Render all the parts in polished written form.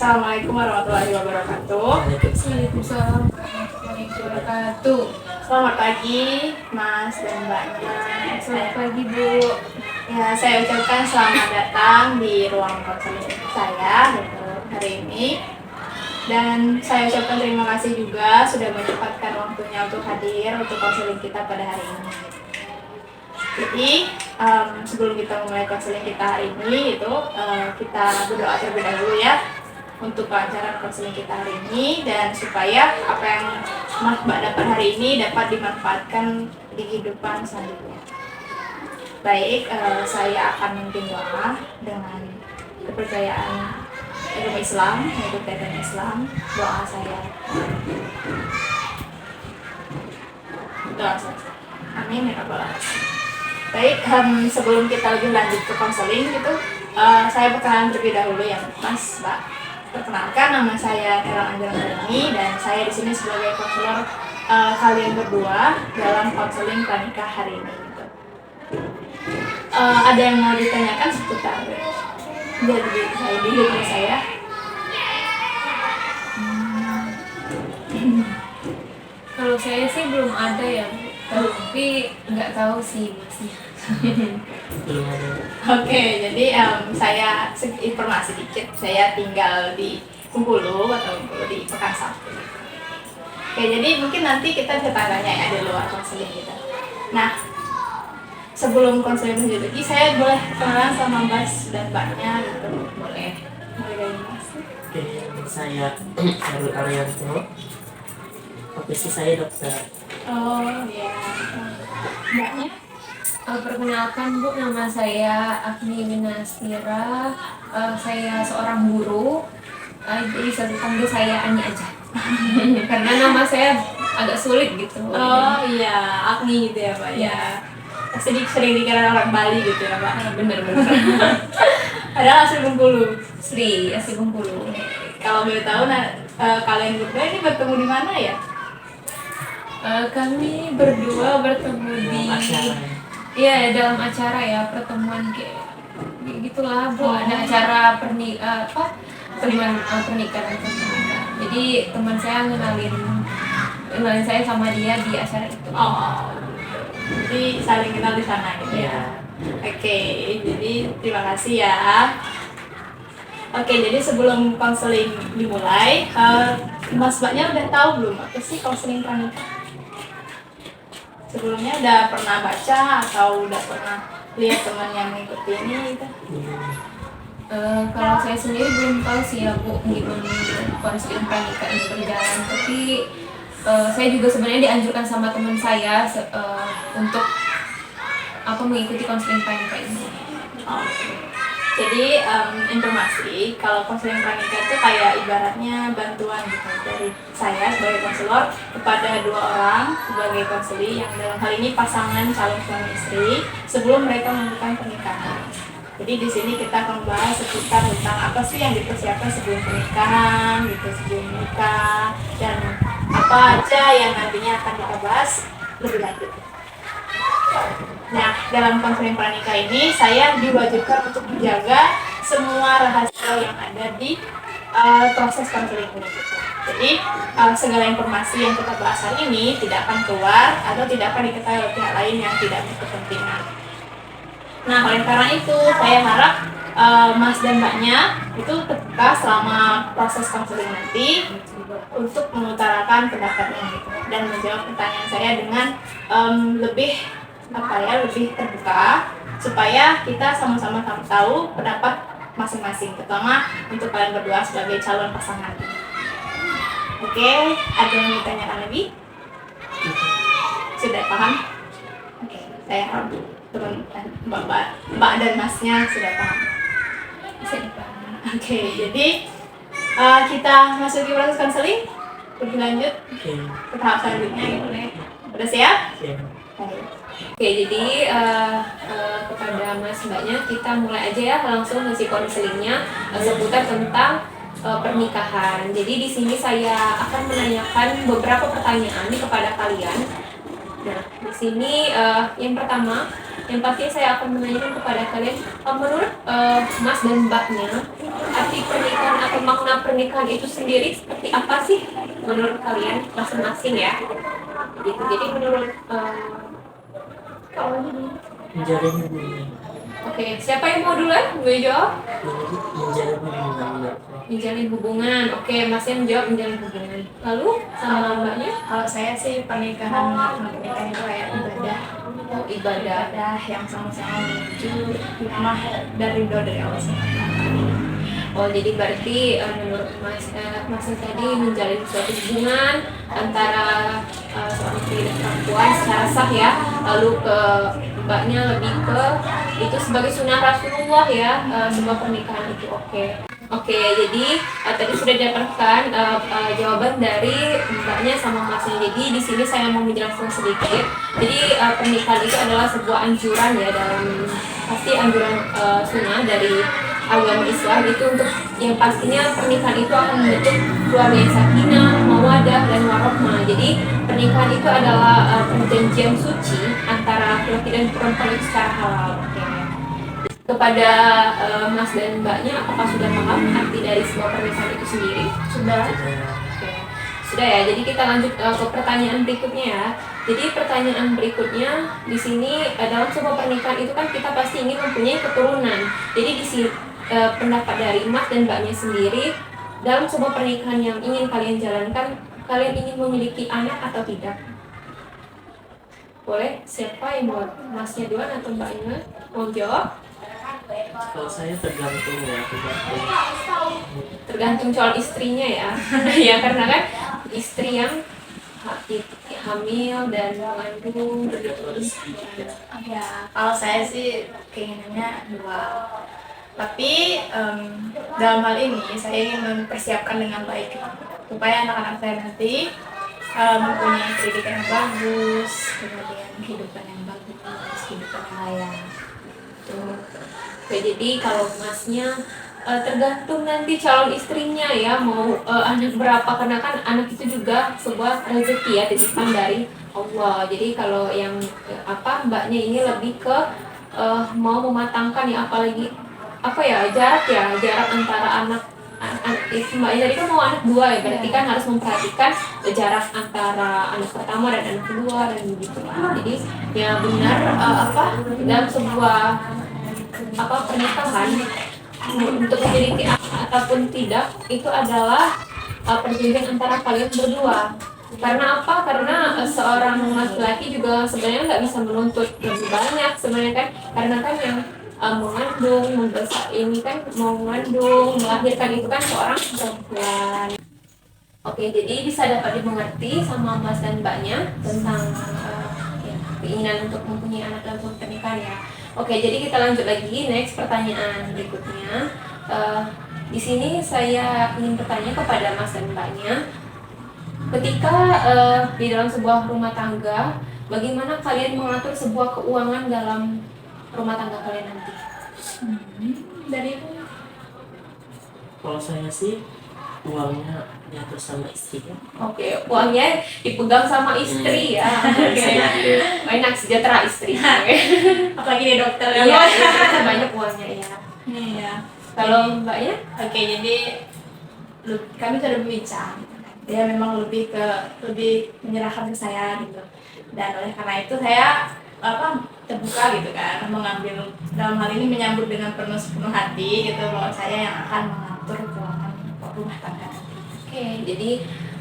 Assalamualaikum warahmatullahi wabarakatuh. Waalaikumsalam warahmatullahi wabarakatuh. Selamat pagi, Mas dan Mbaknya. Selamat pagi, Bu. Ya, saya ucapkan selamat datang di ruang konseling saya gitu, hari ini. Dan saya ucapkan terima kasih juga sudah menyempatkan waktunya untuk hadir untuk konseling kita pada hari ini. Jadi sebelum kita mulai konseling kita hari ini kita berdoa terlebih dahulu ya untuk kelancaran konseling kita hari ini dan supaya apa yang Mbak dapat hari ini dapat dimanfaatkan di kehidupan selanjutnya. Baik, saya akan memimpin doa dengan kepercayaan agama Islam, yaitu agama Islam. Doa saya. Doa saya. Amin ya rabbal alamin. Baik, sebelum kita lebih lanjut ke konseling saya perkenalan terlebih dahulu ya Mas, Mbak. Perkenalkan, nama saya Erang Anjani dan saya di sini sebagai konselor kalian berdua dalam konseling pranikah hari ini. Ada yang mau ditanyakan seputar diri saya? Kalau saya sih belum ada ya, tapi nggak tahu sih masnya. Oke, jadi saya informasi dikit, saya tinggal di Bengkulu di Pekarsari. Oke, jadi mungkin nanti kita bisa tanya ya di luar konseling kita. Nah, sebelum konseling lanjut lagi, saya boleh kenalan sama Mas dan Mbaknya gitu, boleh dari Mas. Oke, saya Herul Arianto. Profesi saya dokter. Oh iya, Mbaknya? Perkenalkan Bu, nama saya Agni Winastira. Saya seorang guru. Jadi saya panggil saya Ani aja. Karena nama saya agak sulit gitu. Oh iya, Agni gitu ya Pak ya. Pasti sering dikira orang Bali gitu ya Pak. Bener-bener. Padahal asli Bengkulu. Asli Bengkulu. Kalau boleh tahu, kalian berdua ini bertemu di mana ya? Kami berdua bertemu di dalam acara ya, pertemuan kayak gitulah Bu. Ada acara pernikahan. Jadi teman saya ngenalin saya sama dia di acara itu. Oh, jadi saling kenal di sana gitu ya. Oke, jadi terima kasih ya. Oke, jadi sebelum konseling dimulai, Mas Mbaknya udah tahu belum apa sih konseling pranikah? Sebelumnya udah pernah baca atau udah pernah lihat teman yang mengikuti ini gitu? Kalau saya sendiri belum tahu sih ya Bu gimana konseling pranikah ini berjalan, tapi saya juga sebenarnya dianjurkan sama teman saya untuk mengikuti konseling pranikah ini. Oke. Jadi informasi kalau konseling pranikah itu kayak ibaratnya bantuan gitu dari saya sebagai konselor kepada dua orang sebagai konseli yang dalam hal ini pasangan calon suami istri sebelum mereka melakukan pernikahan. Jadi di sini kita akan membahas seputar tentang apa sih yang dipersiapkan sebelum pernikahan, gitu, sebelum nikah, dan apa aja yang nantinya akan kita bahas lebih lanjut. Nah, dalam konseling pranikah ini saya diwajibkan untuk menjaga semua rahasia yang ada di proses konseling ini. Jadi segala informasi yang kita bahas hari ini tidak akan keluar atau tidak akan diketahui oleh pihak lain yang tidak berkepentingan. Nah, oleh karena itu saya harap Mas dan Mbaknya itu terbuka selama proses konseling nanti untuk mengutarakan pendapatnya gitu, dan menjawab pertanyaan saya dengan lebih terbuka supaya kita sama-sama tahu pendapat masing-masing, terutama untuk kalian berdua sebagai calon pasangan. Oke, ada yang ditanyakan lagi? Sudah paham? Oke, saya harap Mbak dan Masnya sudah paham. Oke, jadi kita masuki proses konseling lebih lanjut ke tahap selanjutnya gitu ya. Udah siap? Oke, jadi kepada Mas Mbaknya kita mulai aja ya langsung ngisi konselingnya seputar tentang pernikahan. Jadi di sini saya akan menanyakan beberapa pertanyaan kepada kalian. Nah, di sini yang pertama, yang pasti saya akan menanyakan kepada kalian, menurut Mas dan Mbaknya, arti arti pernikahan atau makna pernikahan itu sendiri seperti apa sih menurut kalian masing-masing ya? Gitu. Jadi menurut kalau ini, Menjalin hubungan. oke, siapa yang mau duluan? Gue jawab. Menjalin hubungan, Mbak. Menjalin hubungan. Oke, Masnya menjawab menjalin hubungan. Lalu sama mbaknya? Kalau saya sih pernikahan itu kayak ibadah, Oh, ibadah. ibadah yang sama-sama menuju hikmah dan ridho dari Allah SWT. Oh, jadi berarti menurut Masnya tadi menjalin suatu hubungan antara seorang pria dan perempuan secara sah ya. Lalu ke mbaknya lebih ke itu sebagai sunnah Rasulullah ya, sebuah pernikahan itu. Oke, jadi tadi sudah didapatkan jawaban dari mbaknya sama masnya. Jadi di sini saya mau menjelaskan sedikit. Jadi pernikahan itu adalah sebuah anjuran ya, dalam pasti anjuran sunnah dari agama Islam itu, untuk yang pastinya pernikahan itu akan membentuk keluarga yang sakinah, mawadah dan warohmah. Jadi pernikahan itu adalah perjanjian suci antara laki dan perempuan itu secara halal. Oke. Kepada Mas dan Mbaknya, apakah sudah paham arti dari sebuah pernikahan itu sendiri? Sudah. Oke. Sudah ya. Jadi kita lanjut ke pertanyaan berikutnya ya. Jadi pertanyaan berikutnya di sini, dalam sebuah pernikahan itu kan kita pasti ingin mempunyai keturunan. Jadi di sini pendapat dari Mas dan Mbaknya sendiri, dalam sebuah pernikahan yang ingin kalian jalankan, kalian ingin memiliki anak atau tidak? Boleh, siapa yang mau? Masnya duluan atau Mbaknya mau jawab? Kalau saya tergantung ya, Tergantung calon istrinya ya. Ya, karena kan istri yang hamil dan mengandung terus. Ya, kalau saya sih keinginannya dua. Tapi dalam hal ini saya ingin mempersiapkan dengan baik supaya anak-anak saya nanti mempunyai pendidikan yang bagus, kemudian kehidupan yang bagus, kehidupan yang layak. Tuh. Oke, jadi kalau Masnya tergantung nanti calon istrinya ya, mau anak berapa, karena kan anak itu juga sebuah rezeki ya, titipan dari Allah. Jadi kalau yang Mbaknya ini lebih ke mau mematangkan ya, apalagi jarak antara anak itu Mbaknya tadi kan mau anak dua ya, berarti kan harus memperhatikan jarak antara anak pertama dan anak kedua dan begitu lah. Jadi ya benar dalam sebuah pernikahan untuk memiliki anak ataupun tidak itu adalah perjanjian antara kalian berdua. Karena apa? Karena seorang laki-laki juga sebenarnya nggak bisa menuntut lebih banyak sebenarnya kan, karena kan yang mengandung, melahirkan itu kan seorang perempuan. Oke, jadi bisa dapat dimengerti sama Mas dan Mbaknya tentang keinginan untuk mempunyai anak dalam pernikahan ya. Oke, jadi kita lanjut lagi, next pertanyaan berikutnya. Di sini saya ingin bertanya kepada Mas dan Mbaknya, ketika di dalam sebuah rumah tangga, bagaimana kalian mengatur sebuah keuangan dalam rumah tangga kalian nanti? Dari kalau saya sih uangnya diatur sama istri ya. Oke, uangnya dipegang sama istri ya. Oke. Enak, sejahtera istri. Oke. apalagi di dokter kan. Iya, banyak uangnya ya. Iya. Kalau Mbaknya? Oke, jadi kami sudah berbincang. Dia memang lebih menyerahkan ke saya gitu. Dan oleh karena itu saya terbuka gitu kan, mengambil dalam hal ini menyambut dengan sepenuh hati gitu, bahwa saya yang akan mengatur keuangan rumah tangga. Oke, jadi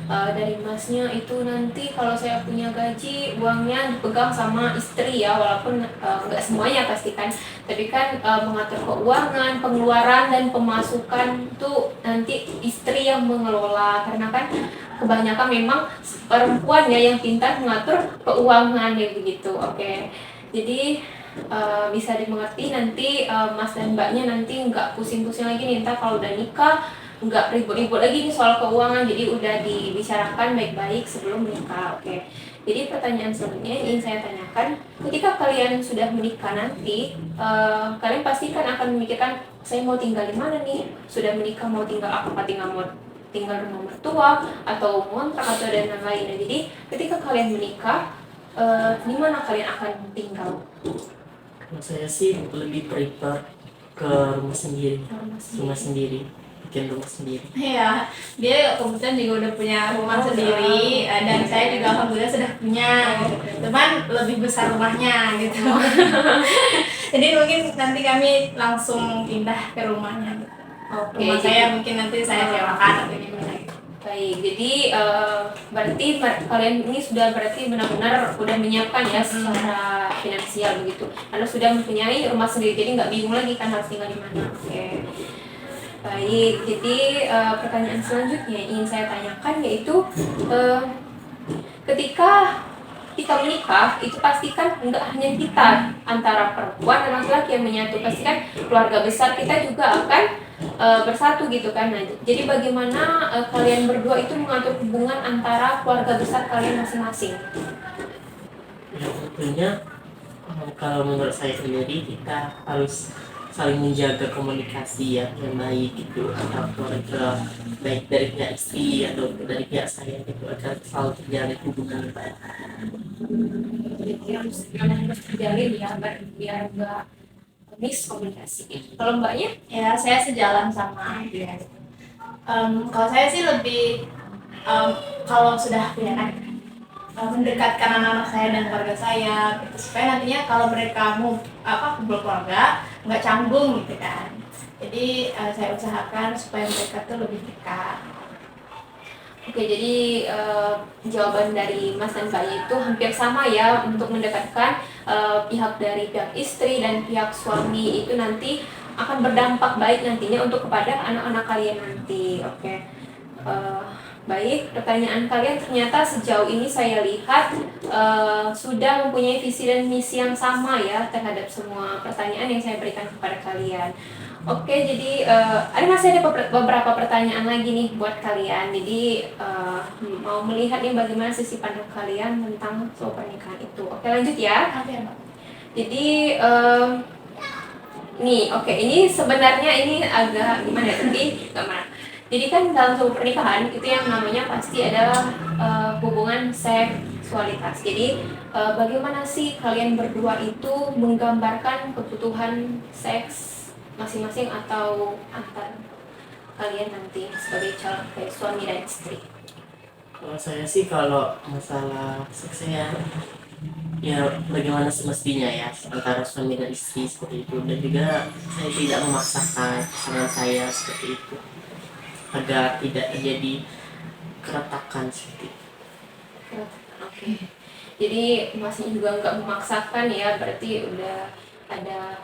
dari Masnya itu nanti kalau saya punya gaji, uangnya dipegang sama istri ya, walaupun nggak semuanya pastikan, tapi kan mengatur keuangan, pengeluaran dan pemasukan itu nanti istri yang mengelola, karena kan kebanyakan memang perempuan ya yang pintar mengatur keuangan ya begitu. Oke, jadi bisa dimengerti nanti Mas dan Mbaknya nanti nggak pusing-pusing lagi nih, ntar kalau udah nikah nggak ribut-ribut lagi nih soal keuangan, jadi udah dibicarakan baik-baik sebelum menikah. Oke, jadi pertanyaan selanjutnya yang ingin saya tanyakan, ketika kalian sudah menikah nanti, kalian pasti kan akan memikirkan, saya mau tinggal di mana nih, sudah menikah mau tinggal apa, tinggal rumah mertua atau kontrak atau dan lain-lain. Jadi ketika kalian menikah, di mana kalian akan tinggal? Kalau saya sih lebih prefer ke rumah sendiri. Rumah sendiri. bikin rumah sendiri. Iya, dia kebetulan juga udah punya rumah sendiri, dan saya juga alhamdulillah sudah punya gitu. Cuman lebih besar rumahnya gitu. Jadi mungkin nanti kami langsung pindah ke rumahnya gitu. Oke, Rumah saya mungkin nanti saya sewakan atau gimana gitu. baik. Jadi berarti kalian ini sudah berarti benar-benar udah menyiapkan ya secara finansial begitu. Karena sudah mempunyai rumah sendiri, jadi nggak bingung lagi kan harus tinggal di mana. Oke. Baik. Jadi pertanyaan selanjutnya yang ingin saya tanyakan yaitu ketika kita menikah itu pastikan nggak hanya kita antara perempuan dan laki-laki yang menyatu, pastikan keluarga besar kita juga akan bersatu gitu kan. Nah, jadi bagaimana kalian berdua itu mengatur hubungan antara keluarga besar kalian masing-masing? Ya tentunya kalau menurut saya sendiri kita harus saling menjaga komunikasi ya yang baik gitu, atau keluarga baik dari pihak istri atau dari pihak saya gitu, agar selalu terjalin hubungan yang baik. Jadi harus terjalin ya biar nggak miskomunikasi. Kalau mbaknya? Ya, saya sejalan sama dia. Kalau saya sih lebih kalau sudah punya anak, mendekatkan anak-anak saya dan keluarga saya gitu, supaya nantinya kalau mereka mau kumpul keluarga nggak canggung gitu kan. Jadi saya usahakan supaya mereka tuh lebih dekat. Oke, jadi jawaban dari Mas dan Mbaknya itu hampir sama ya untuk mendekatkan pihak dari pihak istri dan pihak suami itu nanti akan berdampak baik nantinya untuk kepada anak-anak kalian nanti. Oke. Baik, pertanyaan kalian ternyata sejauh ini saya lihat sudah mempunyai visi dan misi yang sama ya terhadap semua pertanyaan yang saya berikan kepada kalian. Oke, jadi masih ada beberapa pertanyaan lagi nih buat kalian. Jadi mau melihat nih bagaimana sisi pandang kalian tentang soal pernikahan itu. Oke, lanjut ya. Oke, Mbak. Jadi ini sebenarnya ini agak gimana ya? Tapi nggak marah. Jadi kan dalam sebuah pernikahan itu yang namanya pasti adalah hubungan seksualitas. Jadi bagaimana sih kalian berdua itu menggambarkan kebutuhan seks masing-masing atau antar kalian nanti sebagai calon suami dan istri? Kalau saya sih kalau masalah seksnya ya bagaimana semestinya ya antara suami dan istri seperti itu, dan juga saya tidak memaksakan pasangan saya seperti itu agar tidak terjadi keretakan seperti itu. Oke. Jadi masih juga nggak memaksakan ya, berarti udah ada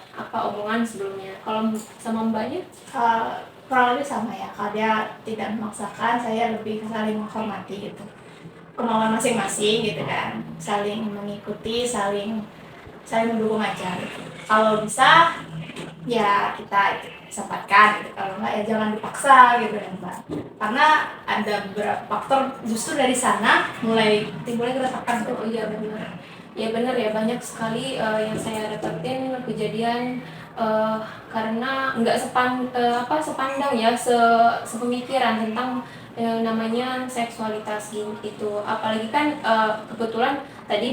omongan sebelumnya. Kalau sama mbaknya? Kurang lebih sama ya. Kalau dia tidak memaksakan, saya lebih saling menghormati gitu, kemauan masing-masing gitu kan, saling mengikuti, saling mendukung aja gitu. Kalau bisa ya kita sempatkan gitu, kalau enggak ya jangan dipaksa gitu ya Mbak, karena ada beberapa faktor justru dari sana mulai timbulnya keretakan tuh. Oh iya benar. Ya benar ya, banyak sekali yang saya dapetin kejadian karena nggak sepandang ya, sepemikiran tentang namanya seksualitas gitu. Apalagi kan kebetulan tadi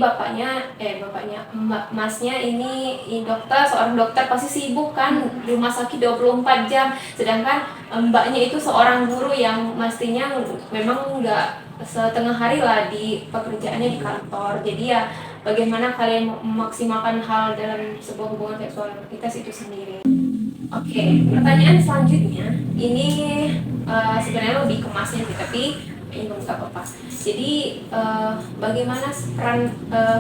masnya ini dokter, seorang dokter pasti sibuk kan di rumah sakit 24 jam, sedangkan mbaknya itu seorang guru yang mestinya memang nggak setengah hari lah di pekerjaannya di kantor. Jadi ya bagaimana kalian memaksimalkan hal dalam sebuah hubungan seksualitas itu sendiri. Oke, pertanyaan selanjutnya ini sebenarnya lebih ke masnya sih, tapi ini nggak apa-apa. Jadi bagaimana peran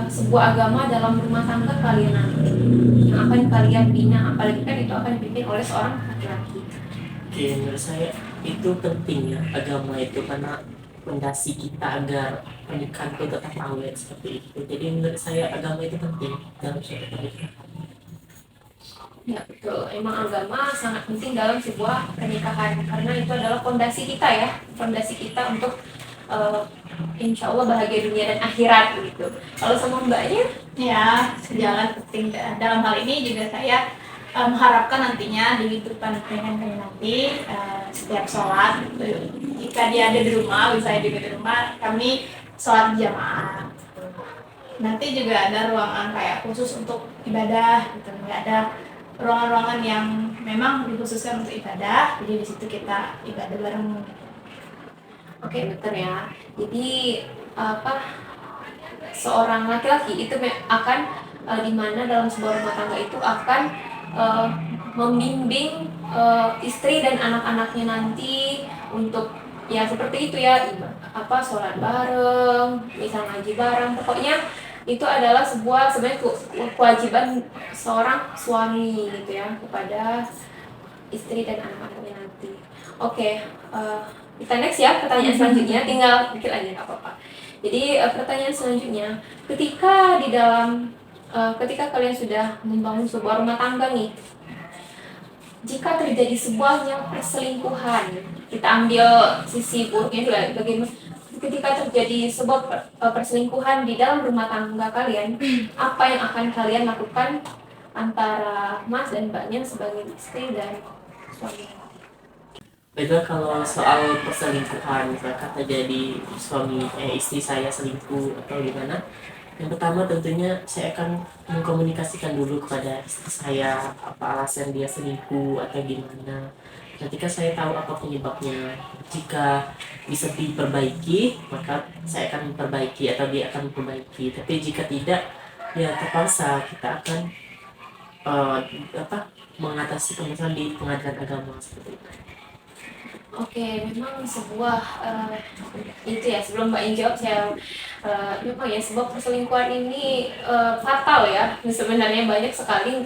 sebuah agama dalam rumah tangga kalian nanti yang akan kalian bina, apalagi kan itu akan dipimpin oleh seorang laki-laki. Oke, menurut saya itu penting ya agama itu, karena fondasi kita agar pernikahan itu tetap awet seperti itu. Jadi menurut saya agama itu penting dalam suatu pernikahan. Ya betul, emang agama sangat penting dalam sebuah pernikahan karena itu adalah fondasi kita ya, fondasi kita untuk insya Allah bahagia dunia dan akhirat gitu. Kalau sama mbaknya? Ya, sejalan penting. Dalam hal ini juga saya mengharapkan nantinya di kehidupan pernikahan kami nanti setiap sholat, jika dia ada di rumah, saya juga di rumah, kami sholat berjamaah. Nanti juga ada ruangan kayak khusus untuk ibadah gitu, nggak ada ruangan-ruangan yang memang dikhususkan untuk ibadah, jadi di situ kita ibadah bareng. Oke, betul ya. Jadi apa, seorang laki-laki itu akan di mana dalam sebuah rumah tangga itu akan eh, membimbing istri dan anak-anaknya nanti untuk ya seperti itu ya, apa, sholat bareng, misal ngaji bareng, pokoknya itu adalah sebuah sebenarnya kewajiban seorang suami gitu ya kepada istri dan anak-anaknya nanti. Oke, kita next ya, pertanyaan selanjutnya, tinggal dikit lagi nggak apa-apa. Jadi pertanyaan selanjutnya, ketika di dalam ketika kalian sudah membangun sebuah rumah tangga nih, jika terjadi sebuah yang perselingkuhan, kita ambil sisi buruknya dulu ya, bagaimana ketika terjadi sebuah perselingkuhan di dalam rumah tangga kalian, apa yang akan kalian lakukan antara Mas dan Mbaknya sebagai istri dan suami? Beda kalau soal perselingkuhan, misalkan terjadi istri saya selingkuh atau gimana, yang pertama tentunya saya akan mengkomunikasikan dulu kepada istri saya apa alasan dia selingkuh atau gimana. Ketika saya tahu apa penyebabnya, jika bisa diperbaiki, maka saya akan memperbaiki atau dia akan memperbaiki. Tapi jika tidak, ya terpaksa kita akan eh, mengatasi permasalahan di pengadilan agama seperti itu. Oke, memang sebuah itu ya, sebelum Mbak jawab saya memang ya sebuah perselingkuhan ini fatal ya. Sebenarnya banyak sekali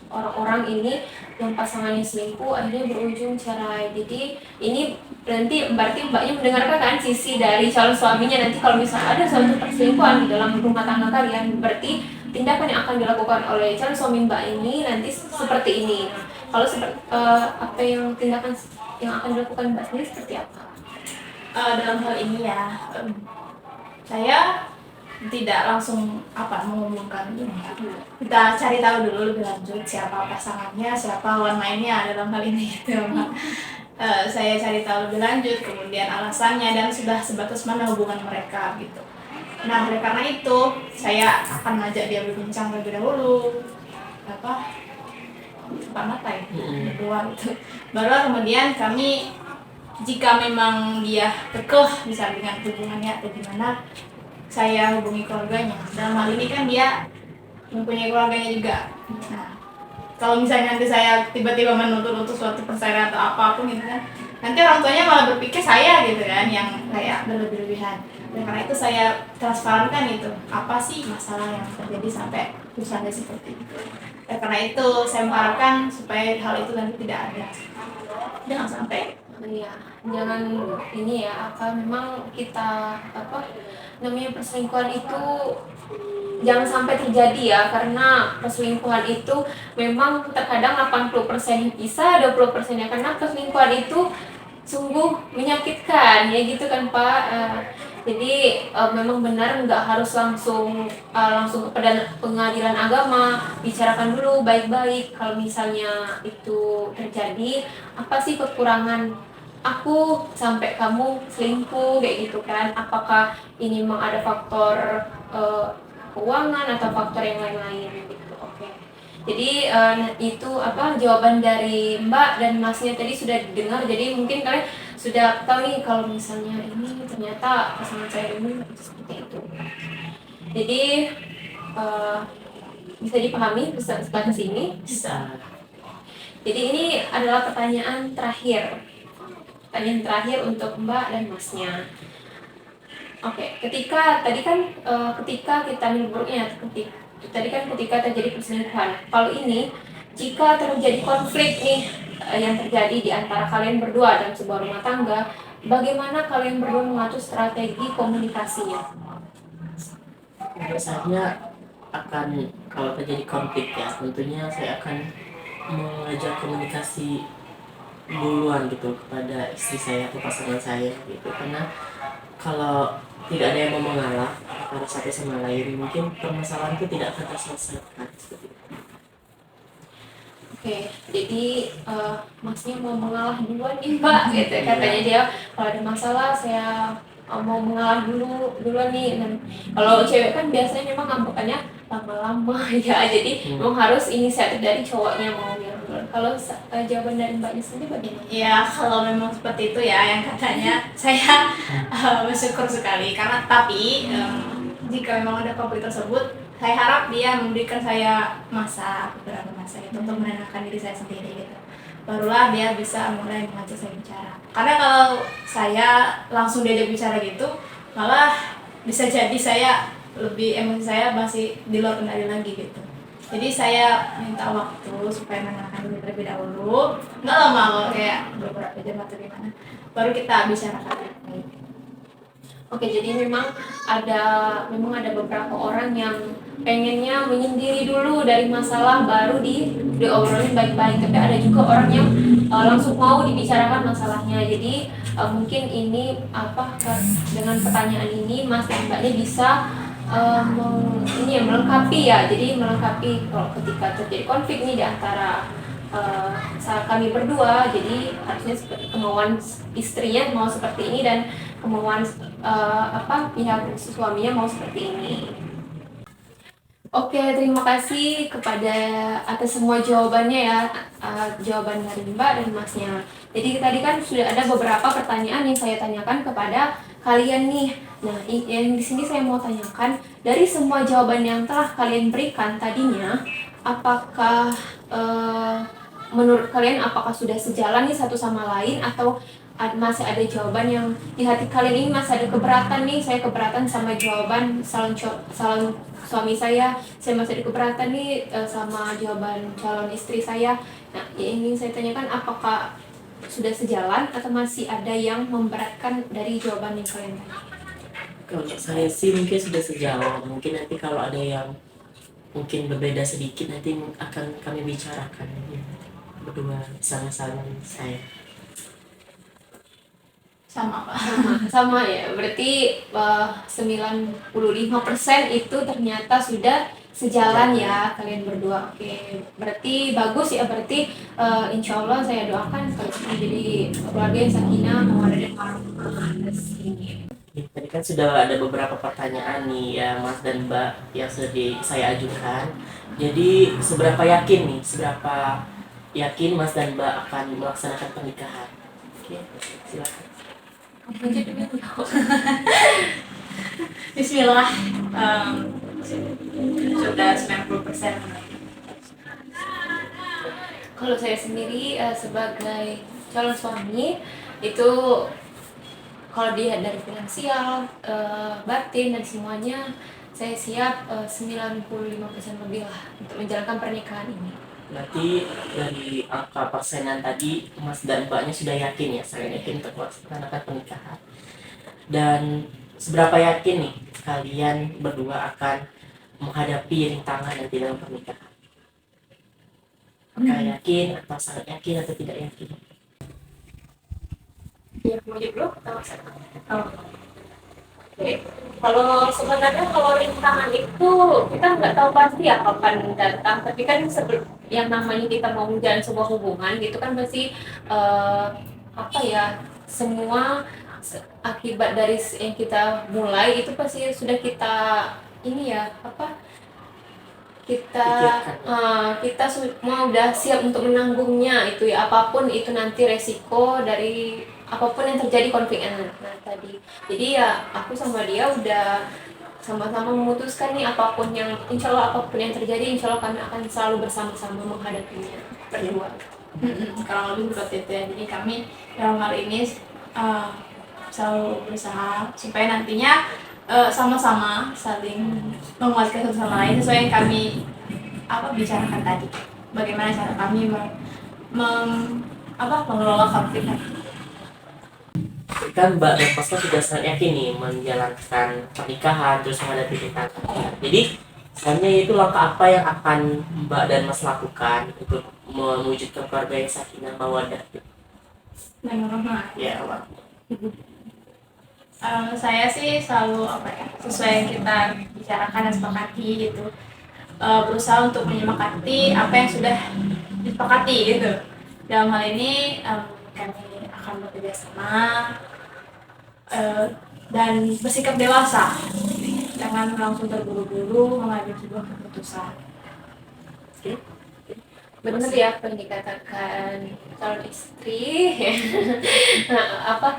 orang-orang ini yang pasangannya selingkuh akhirnya berujung cerai. Jadi ini berarti Mbaknya mendengarkan kan sisi dari calon suaminya, nanti kalau misalnya ada suatu perselingkuhan di dalam rumah tangga kalian, berarti tindakan yang akan dilakukan oleh calon suami Mbak ini nanti seperti ini. Nah, kalau seperti apa yang tindakan yang akan dilakukan Mbak sendiri seperti apa? Dalam hal ini ya, saya tidak langsung mengumumkan ini. Kita cari tahu dulu lebih lanjut siapa pasangannya, siapa lawan mainnya dalam hal ini gitu. Saya cari tahu lebih lanjut, kemudian alasannya dan sudah sebatas mana hubungan mereka gitu. Nah, oleh karena itu saya akan ngajak dia berbincang lebih dahulu, depan mata ya, berdua gitu. Baru kemudian kami, jika memang dia kekeh bisa dengan hubungannya atau gimana, saya hubungi keluarganya. Dalam hal ini kan dia mempunyai keluarganya juga. Nah, kalau misalnya nanti saya tiba-tiba menuntut untuk suatu perceraian atau apapun gitu kan, nanti orang tuanya malah berpikir saya gitu kan yang kayak berlebih-lebihan. Dan karena itu saya transparankan itu, apa sih masalah yang terjadi sampai misalnya seperti itu. Dan karena itu saya mengharapkan supaya hal itu nanti tidak ada. Jangan sampai. Iya, jangan ini ya, memang kita namanya perselingkuhan itu jangan sampai terjadi ya, karena perselingkuhan itu memang terkadang 80% bisa, 20% karena perselingkuhan itu sungguh menyakitkan ya gitu kan Pak. Jadi memang benar nggak harus langsung kepada pengadilan agama, bicarakan dulu baik-baik kalau misalnya itu terjadi, apa sih kekurangan aku sampai kamu selingkuh kayak gitu kan, apakah ini memang ada faktor keuangan atau faktor yang lain-lain gitu. Oke. Jadi itu jawaban dari Mbak dan Masnya tadi sudah didengar, jadi mungkin kalian sudah tahu nih kalau misalnya ini ternyata pasangan saya ini seperti itu. Jadi bisa dipahami sebatas ini? Bisa. Jadi ini adalah pertanyaan terakhir untuk Mbak dan Masnya. Oke, ketika kita menyebutnya ketika terjadi perselingkuhan. Kalau ini jika terjadi konflik nih yang terjadi di antara kalian berdua dalam sebuah rumah tangga, bagaimana kalian berdua mengatur strategi komunikasinya? Menurut saya kalau terjadi konflik ya, tentunya saya akan mengajak komunikasi duluan gitu kepada istri saya atau pasangan saya gitu, karena kalau tidak ada yang mau mengalah antara satu sama lain, mungkin permasalahan itu tidak akan terselesaikan seperti itu. Oke, jadi Masnya mau mengalah duluan nih Mbak, gitu katanya dia. Kalau ada masalah saya mau mengalah duluan nih. Dan kalau cewek kan biasanya memang ngambekannya lama-lama ya, jadi memang harus inisiatif dari cowoknya mau bilang duluan. Kalau jawaban dari mbaknya sendiri bagaimana? Ya kalau memang seperti itu ya yang katanya, saya bersyukur sekali karena tapi jika memang ada konflik tersebut, saya harap dia memberikan saya beberapa masa itu untuk menenangkan diri saya sendiri gitu. Barulah dia bisa mulai mengajak saya bicara. Karena kalau saya langsung diajak bicara gitu, malah bisa jadi saya emosi saya masih di luar kendali lagi gitu. Jadi saya minta waktu supaya menenangkan diri terlebih dahulu, nggak lama loh, kayak beberapa jam atau gimana, baru kita bicarakan baik-baik. Oke, jadi memang ada beberapa orang yang pengennya menyendiri dulu dari masalah baru diobrolin baik-baik, tapi ada juga orang yang langsung mau dibicarakan masalahnya. Jadi mungkin ini dengan pertanyaan ini Mas dan Mbaknya bisa melengkapi ya. Jadi melengkapi kalau ketika terjadi konflik nih di antara kami berdua, jadi harusnya kemauan istrinya mau seperti ini dan kemauan pihak suaminya mau seperti ini. Oke, terima kasih atas semua jawabannya ya, jawaban dari Mbak dan Masnya. Jadi tadi kan sudah ada beberapa pertanyaan yang saya tanyakan kepada kalian nih. Nah, yang di sini saya mau tanyakan, dari semua jawaban yang telah kalian berikan tadinya, apakah menurut kalian apakah sudah sejalan nih satu sama lain, atau masih ada jawaban yang di hati kalian ini masih ada keberatan nih? Saya keberatan sama jawaban calon suami saya masih ada keberatan nih sama jawaban calon istri saya. Nah, yang ingin saya tanyakan, apakah sudah sejalan atau masih ada yang memberatkan dari jawaban yang kalian tanya? Kalau saya sih mungkin sudah sejalan. Mungkin nanti kalau ada yang mungkin berbeda sedikit, nanti akan kami bicarakan ya, berdua sama-sama saya. Sama ya, berarti 95% itu ternyata sudah sejalan ya kalian berdua. Oke, berarti bagus ya, berarti insya Allah saya doakan kalian menjadi keluarga yang sakinah mawaddah dan warahmah atas ini. Tadi kan sudah ada beberapa pertanyaan nih ya Mas dan Mbak yang sudah saya ajukan. Jadi seberapa yakin Mas dan Mbak akan melaksanakan pernikahan? Oke, silakan. Bismillah, sudah 90%. Kalau saya sendiri sebagai calon suami itu, kalau dilihat dari finansial, batin dan semuanya, saya siap 95% lebih lah untuk menjalankan pernikahan ini. Berarti dari angka persenan tadi Mas dan Mbaknya sudah yakin ya, saya yakin untuk melaksanakan pernikahan. Dan seberapa yakin nih kalian berdua akan menghadapi rintangan nanti dalam pernikahan? Apakah yakin atau sangat yakin atau tidak yakin? Ya, mau dulu atau Oke. Kalau sebenarnya kalau rintangan itu kita nggak tahu pasti ya kapan datang, tapi kan yang namanya kita mau menjalin sebuah hubungan gitu kan pasti semua akibat dari yang kita mulai itu pasti sudah kita kita semua udah siap untuk menanggungnya itu ya, apapun itu nanti resiko dari apapun yang terjadi konfliknya tadi. Jadi ya aku sama dia udah sama-sama memutuskan nih, insya Allah apapun yang terjadi, insya Allah kami akan selalu bersama-sama menghadapinya berdua. Kalau lebih seperti itu ya. Jadi kami dalam hal ini selalu berusaha supaya nantinya sama-sama saling menguatkan satu sama lain sesuai yang kami bicarakan tadi. Bagaimana cara kami mengelola konflik. Kan Mbak dan Mas sudah sangat yakin nih menjalankan pernikahan terus menghadapi rintangan. Jadi sebenarnya itu langkah apa yang akan Mbak dan Mas lakukan untuk mewujudkan keluarga yang sakinah mawaddah? Ya, Allah. Saya sih selalu sesuai yang kita bicarakan dan sepakati gitu, berusaha untuk menyepakati apa yang sudah disepakati gitu. Dalam hal ini kami akan bekerja sama dan bersikap dewasa jangan langsung terburu-buru mengambil sebuah keputusan. Oke. Benar ya apa yang dikatakan calon istri. Nah, apa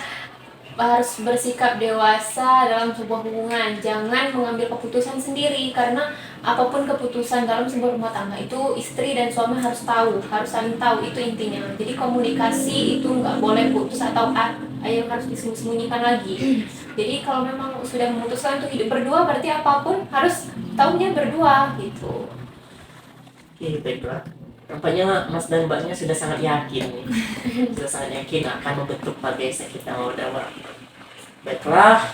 harus bersikap dewasa dalam sebuah hubungan, jangan mengambil keputusan sendiri, karena apapun keputusan dalam sebuah rumah tangga itu istri dan suami harus tahu, harus saling tahu, itu intinya. Jadi komunikasi itu nggak boleh putus atau yang harus disembunyikan lagi. Jadi kalau memang sudah memutuskan untuk hidup berdua, berarti apapun harus tahunya berdua gitu. Oke, baiklah. Nampaknya Mas dan Mbaknya sudah sangat yakin nih. Sudah sangat yakin akan membentuk keluarga kita mau dalam. Baiklah,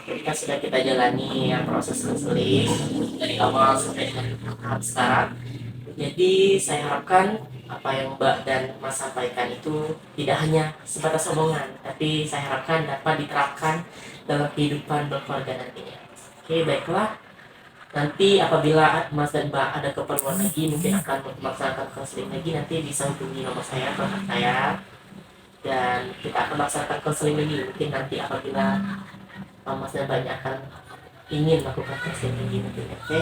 ketika sudah kita jalani ya, proses konseling dari awal sampai tahap sekarang. Jadi saya harapkan apa yang Mbak dan Mas sampaikan itu tidak hanya sebatas omongan, tapi saya harapkan dapat diterapkan dalam kehidupan berkeluarga nantinya. Oke, baiklah. Nanti apabila Mas dan Mbak ada keperluan lagi, mungkin akan melaksanakan konseling lagi, nanti bisa hubungi nomor saya, kontak saya, dan kita akan melaksanakan konseling lagi. Mungkin nanti apabila Mas dan Mbaknya akan ingin melakukan konseling lagi nanti. Oke,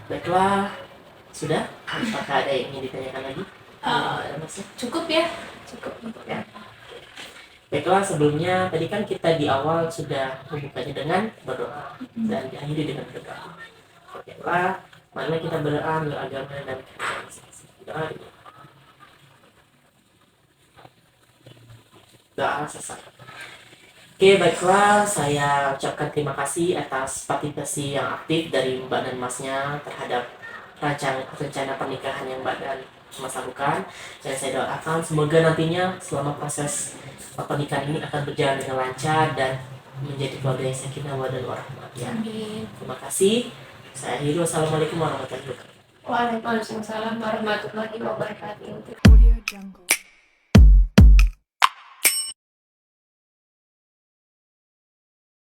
baiklah, sudah. Apakah ada yang ingin ditanyakan lagi? Mas? Cukup ya, cukup. Ya. Baiklah, sebelumnya tadi kan kita di awal sudah membukanya dengan berdoa dan diakhiri dengan berdoa. Baiklah, mana kita berdoa agama dan doa. Doa selesai. Oke, baiklah, saya ucapkan terima kasih atas partisipasi yang aktif dari Mbak dan Masnya terhadap rencana pernikahan yang Mbak dan Mas lakukan. Dan saya doakan semoga nantinya selama proses pernikahan ini akan berjalan dengan lancar dan menjadi keluarga yang sakinah mawaddah warahmah. Amin. Terima kasih. Saya akhiri. Wassalamualaikum warahmatullahi wabarakatuh. Waalaikumsalam warahmatullahi wabarakatuh.